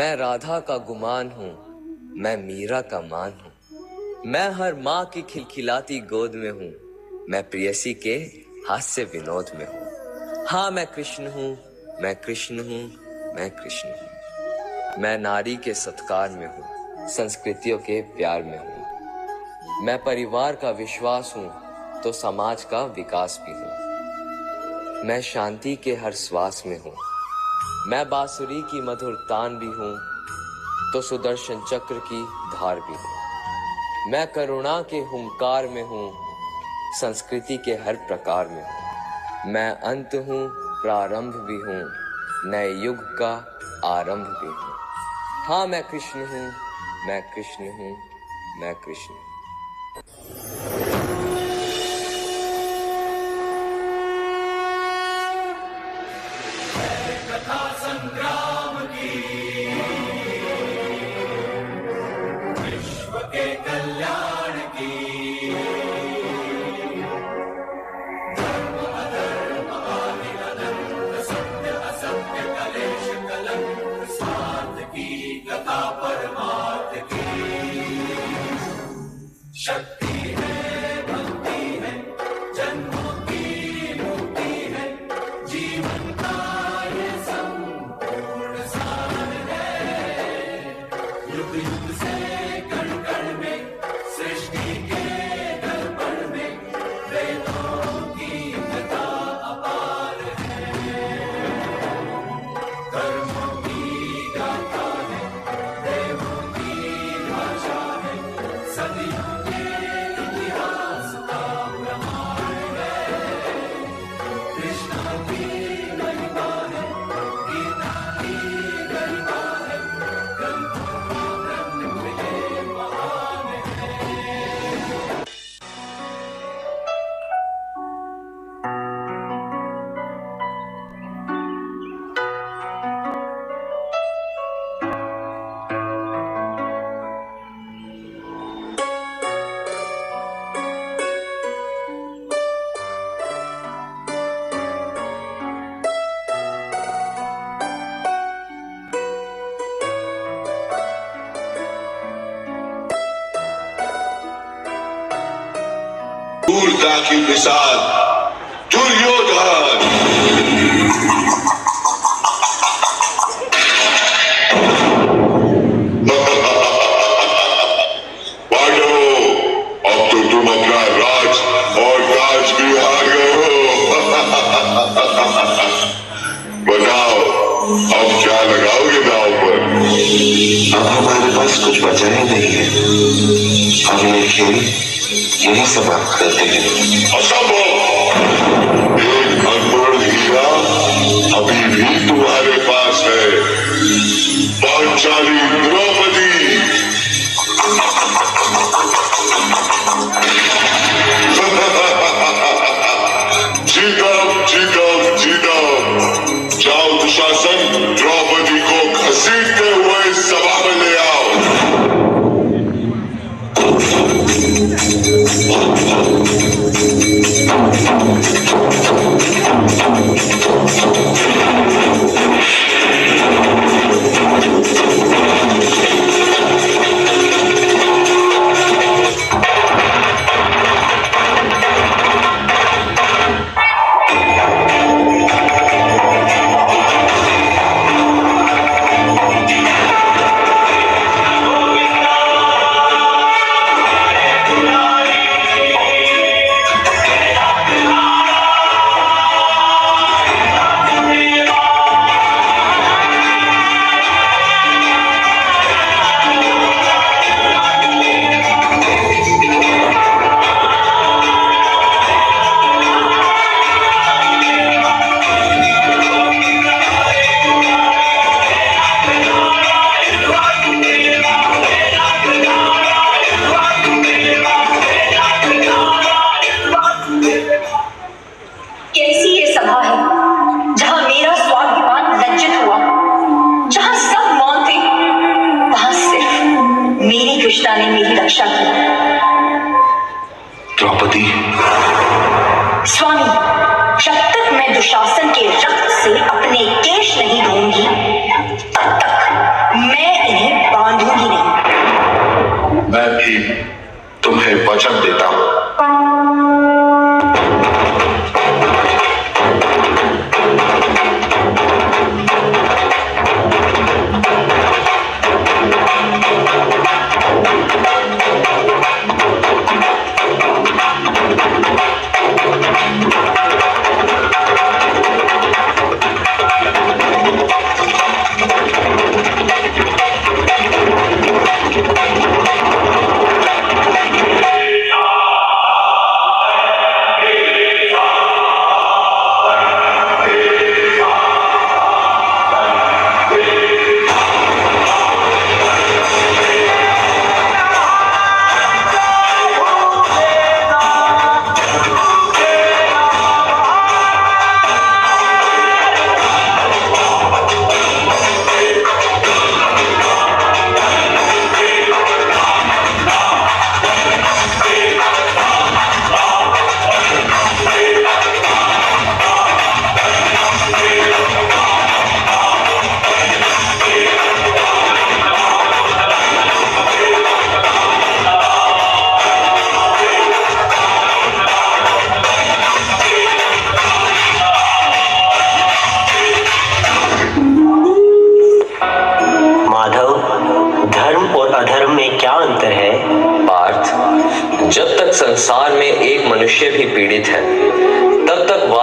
मैं राधा का गुमान हूँ, मैं मीरा का मान हूँ, मैं हर माँ की खिलखिलाती गोद में हूँ, मैं प्रेयसी के हास्य विनोद में हूँ। हाँ मैं कृष्ण हूँ, मैं कृष्ण हूँ, मैं कृष्ण हूँ। मैं नारी के सत्कार में हूँ, संस्कृतियों के प्यार में हूँ। मैं परिवार का विश्वास हूँ तो समाज का विकास भी हूँ। मैं शांति के हर श्वास में हूँ, मैं बांसुरी की मधुर तान भी हूँ तो सुदर्शन चक्र की धार भी हूँ। मैं करुणा के हुंकार में हूँ, संस्कृति के हर प्रकार में हूँ। मैं अंत हूँ, प्रारंभ भी हूँ, नए युग का आरंभ भी हूँ। हाँ मैं कृष्ण हूँ, मैं कृष्ण हूँ, मैं कृष्ण हूँ। कथा संग्राम की, विश्व के कल्याण की, धर्म अधर्म आदि अनंत, सत्य असत्य कलेश कलंक, स्वार्थ की कथा परमार्थ की। शक्ति है, भक्ति है, जन्मों की मुक्ति है, जीवन का ये संपूर्ण सार है। युग युग से कण कण में, सृष्टि के दर्पण में, वेदों की कथा अपार है। कर्मों की गाथा है, देवों की भाषा है, सदियों के इतिहास का प्रमाण है। कृष्ण की महिमा है, गीता की गरिमा है, ग्रंथों का ग्रंथ ये महान है। क्रूरता की मिसाल दुर्योधन। पांडवों, अब तो तुम अपना राज और ताज भी हार गए हो। बताओ अब क्या लगाओगे दांव पर? अब हमारे पास कुछ बचा ही नहीं है। अब ये खेल यही समाप्त करते हैं। असंभव! एक अनमोल हीरा अभी भी तुम्हारे पास है, पांचाली द्रौपदी। जीतम जीतम जीतम। जाओ दुशासन, द्रौपदी को घसीटते हुए सभा में ले आओ।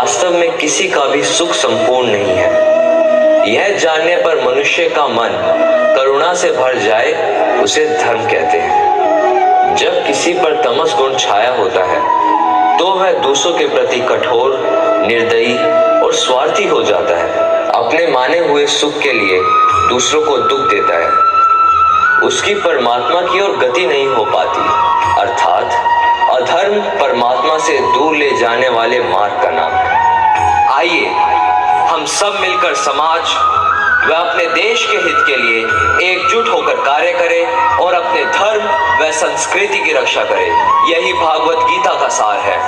वास्तव में किसी का भी सुख संपूर्ण नहीं है। यह जानने पर मनुष्य का मन करुणा से भर जाए उसे धर्म कहते हैं। जब किसी पर तमस गुण छाया होता है तो वह दूसरों के प्रति कठोर, निर्दयी और स्वार्थी हो जाता है। अपने माने हुए सुख के लिए दूसरों को दुख देता है। उसकी परमात्मा की ओर गति नहीं हो पाती, अर्थात अधर्म परमात्मा से दूर ले जाने वाले मार्ग का नाम है। आइए हम सब मिलकर समाज व अपने देश के हित के लिए एकजुट होकर कार्य करें और अपने धर्म व संस्कृति की रक्षा करें। यही भागवत गीता का सार है।